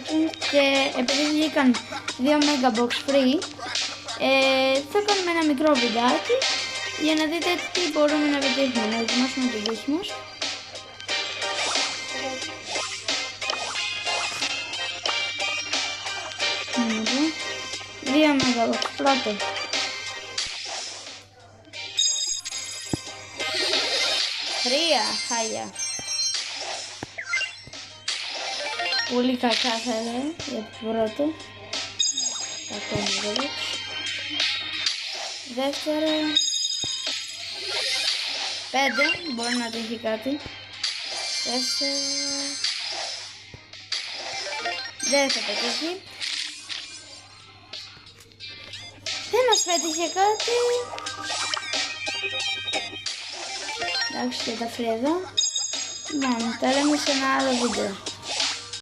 Attractions και επειδή βγήκαν 2 Mega Box Free, θα κάνουμε ένα μικρό βιντεάκι για να δείτε τι μπορούμε να πετύχουμε. Να δοκιμάσουμε το δίχημος. Δύο Mega Box. Πρώτο. Τρία χάλια. Πολύ κακά θα έλεγα για το πρώτο. Κακό Mega Box. Δεύτερο. 5, μπορεί να τύχει κάτι. 4. Δεν θα πετύχει. Δεν μας πέτυχε κάτι. Εντάξει, και τα φρέδα. Λοιπόν, τα λέμε σε ένα άλλο βίντεο.